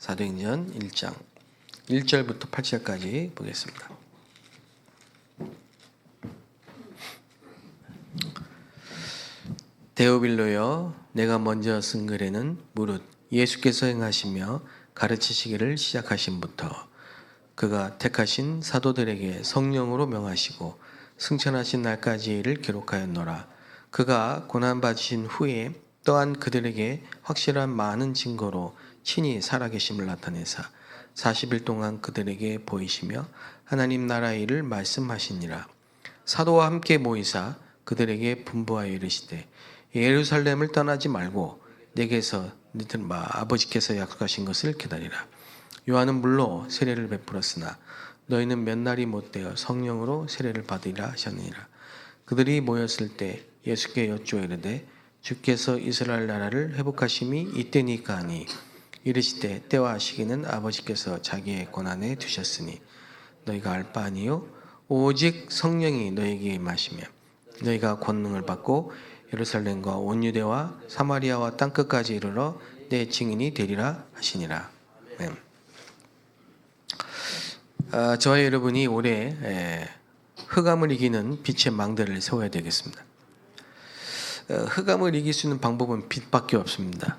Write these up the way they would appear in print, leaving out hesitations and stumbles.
사도행전 1장 1절부터 8절까지 보겠습니다. 데오빌로여, 내가 먼저 쓴 글에는 무릇 예수께서 행하시며 가르치시기를 시작하심부터 그가 택하신 사도들에게 성령으로 명하시고 승천하신 날까지를 기록하였노라. 그가 고난받으신 후에 또한 그들에게 확실한 많은 증거로 친히 살아계심을 나타내사 40일 동안 그들에게 보이시며 하나님 나라의 일을 말씀하시니라. 사도와 함께 모이사 그들에게 분부하여 이르시되 예루살렘을 떠나지 말고 내게서 아버지께서 약속하신 것을 기다리라. 요한은 물로 세례를 베풀었으나 너희는 몇 날이 못되어 성령으로 세례를 받으리라 하셨느니라. 그들이 모였을 때 예수께 여쭈어 이르되 주께서 이스라엘 나라를 회복하심이 이때니까 하니 이르시되 때와 시기는 아버지께서 자기의 권한에 두셨으니 너희가 알 바 아니요 오직 성령이 너희에게 임하시며 너희가 권능을 받고 예루살렘과 온 유대와 사마리아와 땅끝까지 이르러 내 증인이 되리라 하시니라. 저와 여러분이 올해 흑암을 이기는 빛의 망대를 세워야 되겠습니다. 흑암을 이길 수 있는 방법은 빛밖에 없습니다.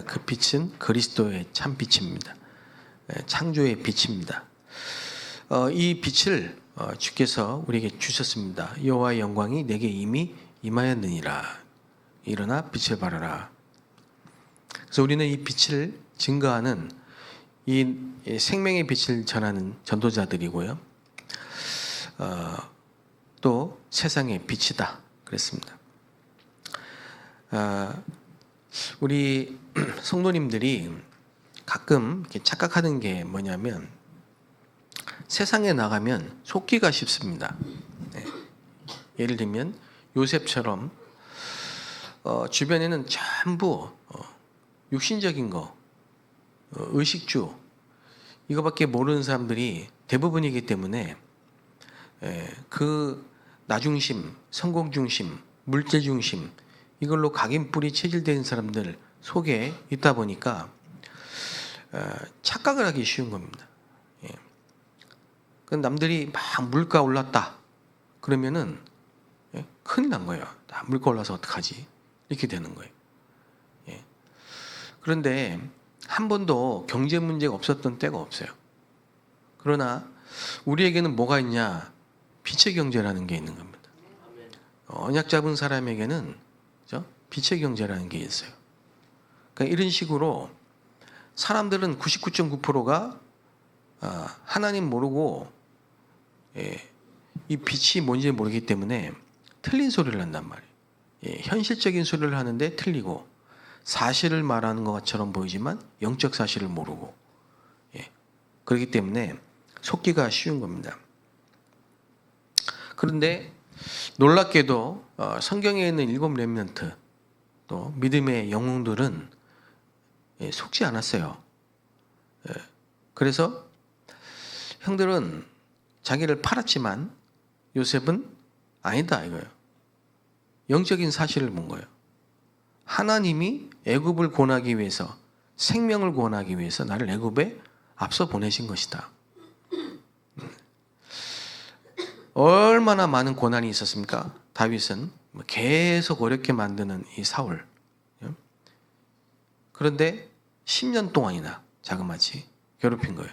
그 빛은 그리스도의 참 빛입니다. 창조의 빛입니다. 이 빛을 주께서 우리에게 주셨습니다. 여호와의 영광이 내게 이미 임하였느니라. 일어나 빛을 발하라. 그래서 우리는 이 빛을 증거하는 이 생명의 빛을 전하는 전도자들이고요. 또 세상의 빛이다 그랬습니다. 우리 성도님들이 가끔 이렇게 착각하는 게 뭐냐면 세상에 나가면 속기가 쉽습니다. 예를 들면 요셉처럼 주변에는 전부 육신적인 거, 의식주 이거밖에 모르는 사람들이 대부분이기 때문에 그 나중심, 성공중심, 물질중심 이걸로 각인뿔이 체질된 사람들 속에 있다 보니까 착각을 하기 쉬운 겁니다. 남들이 막 물가 올랐다 그러면은 큰일 난 거예요. 물가 올라서 어떡하지? 이렇게 되는 거예요. 그런데 한 번도 경제 문제가 없었던 때가 없어요. 그러나 우리에게는 뭐가 있냐? 빛의 경제라는 게 있는 겁니다. 언약 잡은 사람에게는 빛의 경제라는 게 있어요. 그러니까 이런 식으로 사람들은 99.9%가 하나님 모르고 이 빛이 뭔지 모르기 때문에 틀린 소리를 한단 말이에요. 현실적인 소리를 하는데 틀리고 사실을 말하는 것처럼 보이지만 영적 사실을 모르고 그렇기 때문에 속기가 쉬운 겁니다. 그런데 놀랍게도 성경에 있는 7 렘넌트 또 믿음의 영웅들은 속지 않았어요. 그래서 형들은 자기를 팔았지만 요셉은 아니다 이거예요. 영적인 사실을 본 거예요. 하나님이 애굽을 구원하기 위해서 생명을 구원하기 위해서 나를 애굽에 앞서 보내신 것이다. 얼마나 많은 고난이 있었습니까? 다윗은 계속 어렵게 만드는 이 사울. 그런데 10년 동안이나 자그마치 괴롭힌 거예요.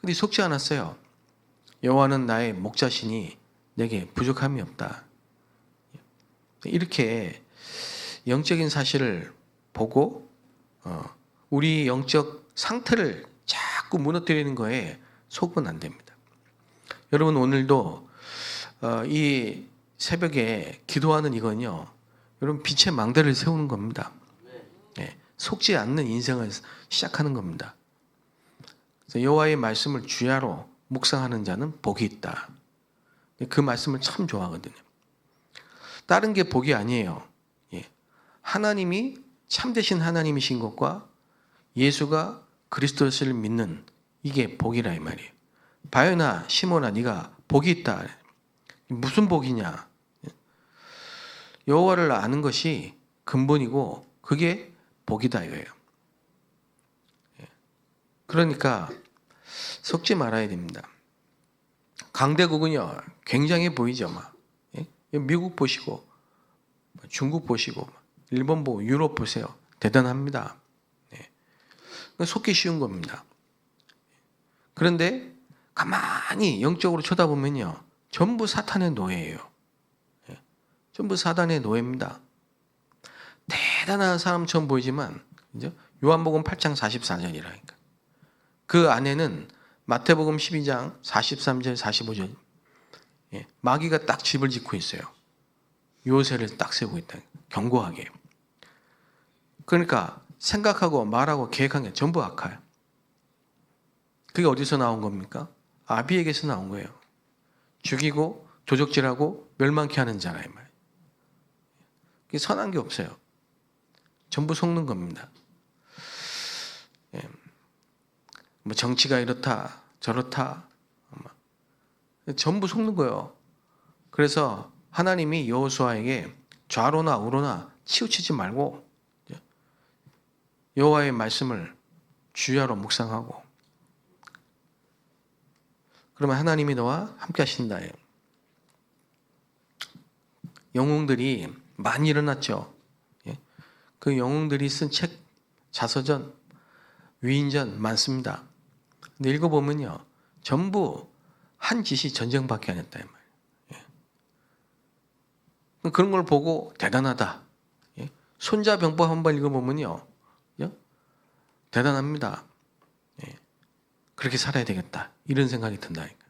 근데 속지 않았어요. 여호와는 나의 목자시니 내게 부족함이 없다. 이렇게 영적인 사실을 보고 우리 영적 상태를 자꾸 무너뜨리는 거에 속으면 안 됩니다. 여러분 오늘도 이 새벽에 기도하는 이건요. 여러분 빛의 망대를 세우는 겁니다. 속지 않는 인생을 시작하는 겁니다. 여호와의 말씀을 주야로 묵상하는 자는 복이 있다. 그 말씀을 참 좋아하거든요. 다른 게 복이 아니에요. 하나님이 참되신 하나님이신 것과 예수가 그리스도를 믿는 이게 복이라 이 말이에요. 바요나 시몬아 네가 복이 있다. 무슨 복이냐? 여호와를 아는 것이 근본이고 그게 복이다 이거예요. 그러니까 속지 말아야 됩니다. 강대국은요 굉장해 보이죠. 막 예? 미국 보시고 중국 보시고 일본 보고 유럽 보세요. 대단합니다. 예. 속기 쉬운 겁니다. 그런데 가만히 영적으로 쳐다보면요 전부 사탄의 노예예요. 예. 전부 사탄의 노예입니다. 대단한 사람처럼 보이지만 그죠? 요한복음 8장 44절이라니까. 그 안에는 마태복음 12장 43절 45절 예, 마귀가 딱 집을 짓고 있어요. 요새를 딱 세우고 있다. 견고하게. 그러니까 생각하고 말하고 계획한 게 전부 악해요. 그게 어디서 나온 겁니까? 아비에게서 나온 거예요. 죽이고 도적질하고 멸망케 하는 자라 이 말이에요. 그게 선한 게 없어요. 전부 속는 겁니다. 예. 뭐 정치가 이렇다 저렇다 전부 속는 거예요. 그래서 하나님이 여호수아에게 좌로나 우로나 치우치지 말고 여호와의 말씀을 주야로 묵상하고 그러면 하나님이 너와 함께 하신다. 영웅들이 많이 일어났죠. 그 영웅들이 쓴 책, 자서전, 위인전 많습니다. 근데 읽어보면요 전부 한 짓이 전쟁밖에 안 했다 이 말이에요. 그런 걸 보고 대단하다. 손자병법 한번 읽어보면요 대단합니다. 그렇게 살아야 되겠다 이런 생각이 든다니까.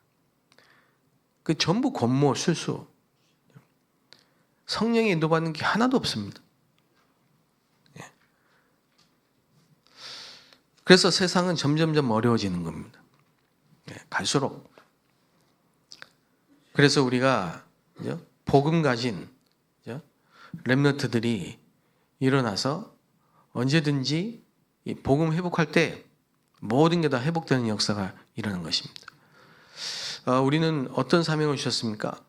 그 전부 권모 술수 성령이 인도받는 게 하나도 없습니다. 그래서 세상은 점점점 어려워지는 겁니다. 갈수록. 그래서 우리가 복음 가진 렘넌트들이 일어나서 언제든지 이 복음 회복할 때 모든 게 다 회복되는 역사가 일어나는 것입니다. 우리는 어떤 사명을 주셨습니까?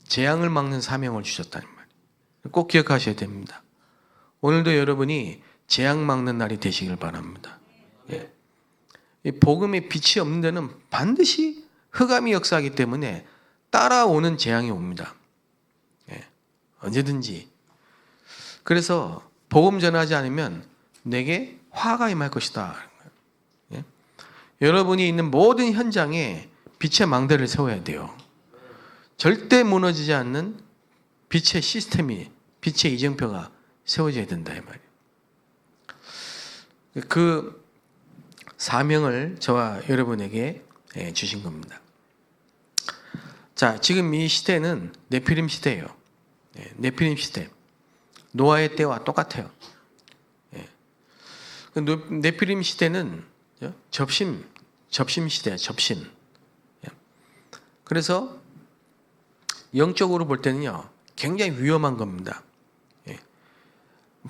재앙을 막는 사명을 주셨다는 말이에요. 꼭 기억하셔야 됩니다. 오늘도 여러분이 재앙 막는 날이 되시길 바랍니다. 예. 이 복음의 빛이 없는 데는 반드시 흑암이 역사하기 때문에 따라오는 재앙이 옵니다. 예. 언제든지. 그래서 복음 전하지 않으면 내게 화가 임할 것이다. 예. 여러분이 있는 모든 현장에 빛의 망대를 세워야 돼요. 절대 무너지지 않는 빛의 시스템이, 빛의 이정표가 세워져야 된다 이 말이에요. 그 사명을 저와 여러분에게 주신 겁니다. 자, 지금 이 시대는 네피림 시대예요. 네피림 시대. 노아의 때와 똑같아요. 네피림 시대는 접심 시대야, 접신. 그래서 영적으로 볼 때는요, 굉장히 위험한 겁니다.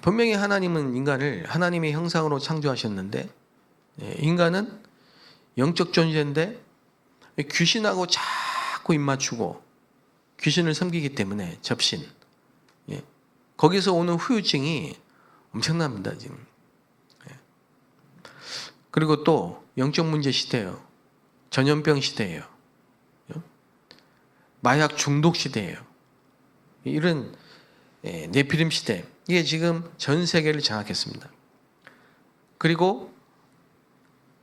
분명히 하나님은 인간을 하나님의 형상으로 창조하셨는데, 인간은 영적 존재인데 귀신하고 자꾸 입맞추고 귀신을 섬기기 때문에 접신. 거기서 오는 후유증이 엄청납니다, 지금. 그리고 또 영적 문제 시대예요. 전염병 시대예요. 마약 중독 시대예요. 이런 네피림 시대. 이게 지금 전 세계를 장악했습니다. 그리고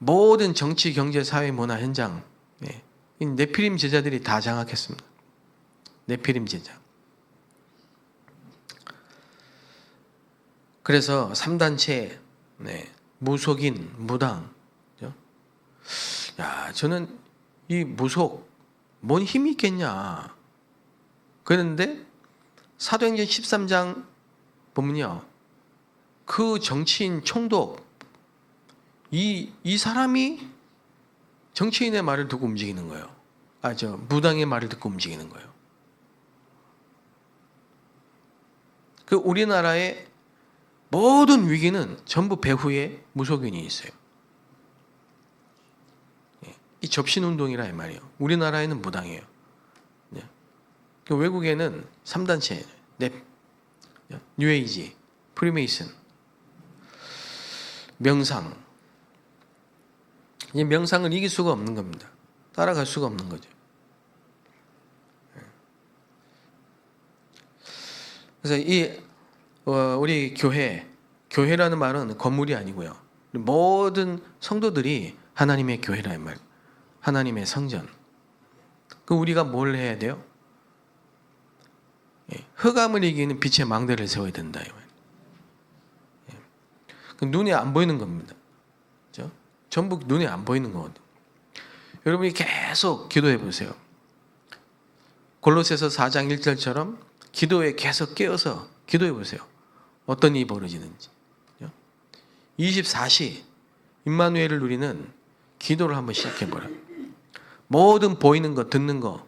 모든 정치, 경제, 사회, 문화 현장, 이 네피림 제자들이 다 장악했습니다. 네피림 제자. 그래서 3단체, 무속인, 무당. 야, 저는 이 무속, 뭔 힘이 있겠냐. 그런데 사도행전 13장 보면요. 그 정치인 총독, 이 사람이 정치인의 말을 듣고 움직이는 거예요. 무당의 말을 듣고 움직이는 거예요. 그 우리나라의 모든 위기는 전부 배후에 무속인이 있어요. 이 접신운동이라 이 말이에요. 우리나라에는 무당이에요. 외국에는 3단체, 뉴에이지, 프리메이슨, 명상, 이 명상을 이길 수가 없는 겁니다. 따라갈 수가 없는 거죠. 그래서 우리 교회라는 말은 건물이 아니고요. 모든 성도들이 하나님의 교회라는 말, 하나님의 성전. 그 우리가 뭘 해야 돼요? 흑암을 이기는 빛의 망대를 세워야 된다. 그 눈에 안 보이는 겁니다. 그렇죠? 전부 눈에 안 보이는 거거든요. 여러분이 계속 기도해 보세요. 골로새서 4장 1절처럼 기도에 계속 깨어서 기도해 보세요. 어떤 일이 벌어지는지. 24시 임마누엘을 누리는 기도를 한번 시작해 보라. 모든 보이는 거, 듣는 거,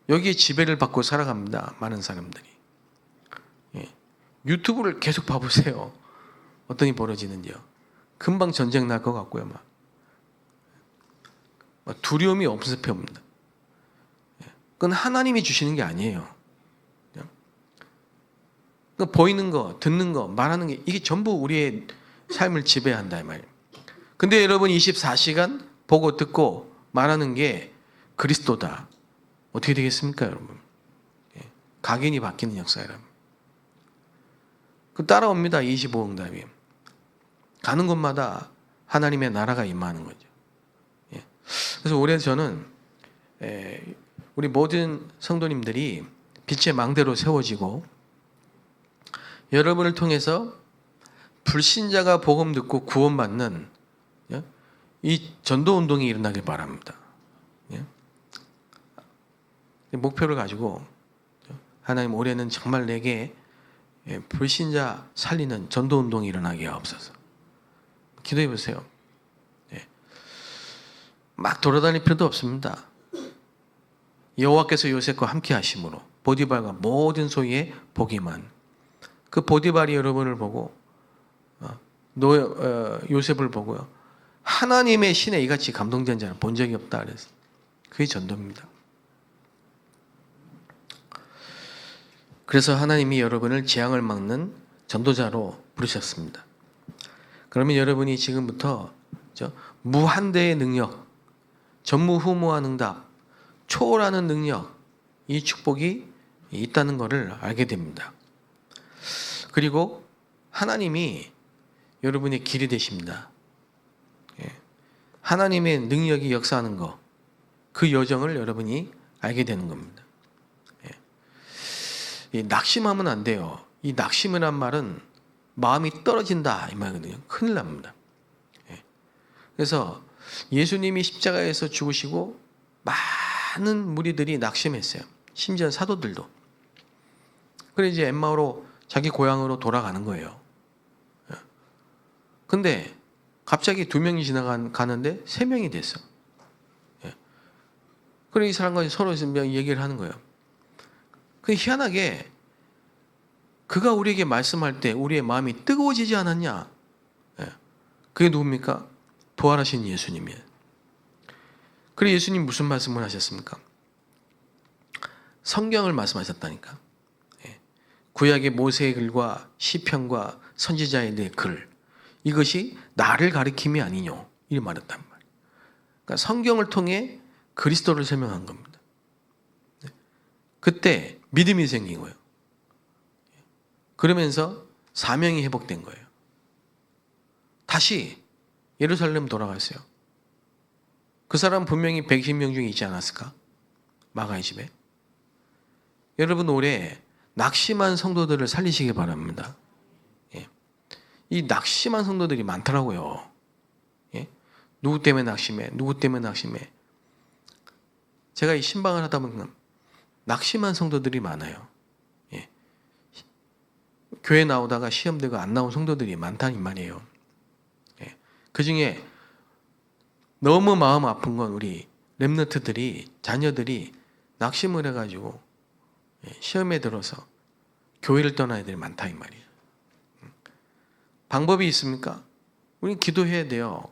여기에 지배를 받고 살아갑니다. 많은 사람들이. 유튜브를 계속 봐보세요. 어떤 일이 벌어지는지요. 금방 전쟁 날 것 같고요. 막 두려움이 없을 필요 없습니다. 그건 하나님이 주시는 게 아니에요. 그러니까 보이는 거, 듣는 거, 말하는 게 이게 전부 우리의 삶을 지배한다 이 말이에요. 근데 여러분 24시간 보고 듣고 말하는 게 그리스도다. 어떻게 되겠습니까, 여러분? 각인이 바뀌는 역사라면. 그 따라옵니다. 25응답이. 가는 곳마다 하나님의 나라가 임하는 거죠. 그래서 올해 저는 우리 모든 성도님들이 빛의 망대로 세워지고 여러분을 통해서 불신자가 복음 듣고 구원받는 이 전도운동이 일어나길 바랍니다. 목표를 가지고 하나님 올해는 정말 내게 불신자 살리는 전도운동이 일어나게 하옵소서. 기도해 보세요. 막 돌아다닐 필요도 없습니다. 여호와께서 요셉과 함께 하심으로 보디발과 모든 소유의 복이만. 그 보디발이 여러분을 보고 요셉을 보고요. 하나님의 신에 이같이 감동된 자는 본 적이 없다 그래서 그게 전도입니다. 그래서 하나님이 여러분을 재앙을 막는 전도자로 부르셨습니다. 그러면 여러분이 지금부터 무한대의 능력, 전무후무한 응답, 초월하는 능력, 이 축복이 있다는 것을 알게 됩니다. 그리고 하나님이 여러분의 길이 되십니다. 하나님의 능력이 역사하는 것, 그 여정을 여러분이 알게 되는 겁니다. 낙심하면 안 돼요. 이 낙심이란 말은 마음이 떨어진다 이 말이거든요. 큰일 납니다. 그래서 예수님이 십자가에서 죽으시고 많은 무리들이 낙심했어요. 심지어 사도들도. 그래서 이제 엠마오로 자기 고향으로 돌아가는 거예요. 근데 갑자기 2명이 지나가는데 3명이 됐어. 그래 이 사람과 서로 얘기를 하는 거예요. 그 희한하게 그가 우리에게 말씀할 때 우리의 마음이 뜨거워지지 않았냐? 그게 누굽니까? 부활하신 예수님이에요. 그래 예수님 무슨 말씀을 하셨습니까? 성경을 말씀하셨다니까. 구약의 모세의 글과 시편과 선지자의 글, 이것이 나를 가리킴이 아니뇨 이 말했단 말이에요. 그러니까 성경을 통해 그리스도를 설명한 겁니다. 그때 믿음이 생긴 거예요. 그러면서 사명이 회복된 거예요. 다시 예루살렘 돌아갔어요. 그 사람 분명히 120명 중에 있지 않았을까? 마가의 집에. 여러분 올해 낙심한 성도들을 살리시기 바랍니다. 이 낙심한 성도들이 많더라고요. 누구 때문에 낙심해? 누구 때문에 낙심해? 제가 이 신방을 하다 보면 낙심한 성도들이 많아요. 교회 나오다가 시험되고 안 나온 성도들이 많다는 말이에요. 그 중에 너무 마음 아픈 건 우리 렘넌트들이, 자녀들이 낙심을 해가지고 시험에 들어서 교회를 떠나는 애들이 많다 이 말이에요. 방법이 있습니까? 우리는 기도해야 돼요.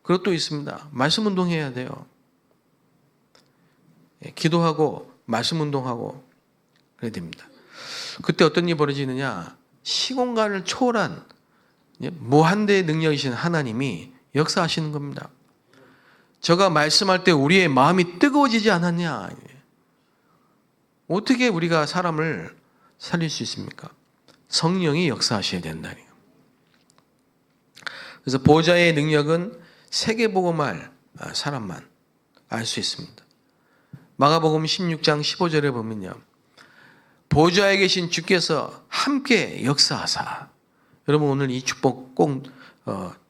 그것도 있습니다. 말씀 운동해야 돼요. 기도하고 말씀 운동하고 그래야 됩니다. 그때 어떤 일이 벌어지느냐? 시공간을 초월한 무한대의 능력이신 하나님이 역사하시는 겁니다. 저가 말씀할 때 우리의 마음이 뜨거워지지 않았냐? 어떻게 우리가 사람을 살릴 수 있습니까? 성령이 역사하셔야 된다니. 그래서 보좌의 능력은 세계복음할 사람만 알 수 있습니다. 마가복음 16장 15절에 보면요, 보좌에 계신 주께서 함께 역사하사. 여러분 오늘 이 축복 꼭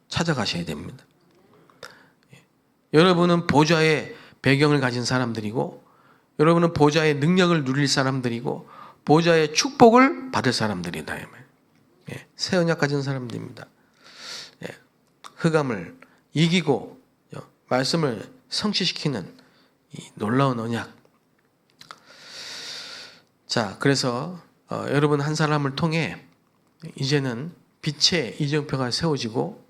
찾아가셔야 됩니다. 여러분은 보좌의 배경을 가진 사람들이고, 여러분은 보좌의 능력을 누릴 사람들이고, 보좌의 축복을 받을 사람들이다. 새 언약 가진 사람들입니다. 흑암을 이기고 말씀을 성취시키는 이 놀라운 언약. 자, 그래서 여러분 한 사람을 통해 이제는 빛의 이정표가 세워지고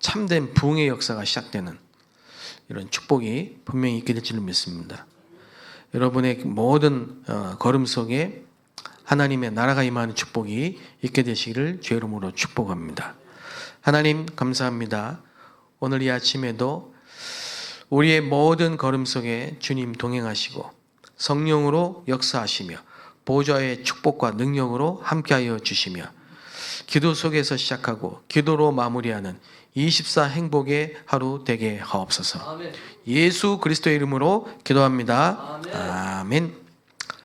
참된 부흥의 역사가 시작되는 이런 축복이 분명히 있게 될 줄 믿습니다. 여러분의 모든 걸음 속에 하나님의 나라가 임하는 축복이 있게 되시기를 주의 이름으로 축복합니다. 하나님 감사합니다. 오늘 이 아침에도 우리의 모든 걸음 속에 주님 동행하시고 성령으로 역사하시며 보좌의 축복과 능력으로 함께하여 주시며 기도 속에서 시작하고 기도로 마무리하는 24 행복의 하루 되게 하옵소서. 예수 그리스도의 이름으로 기도합니다. 아멘.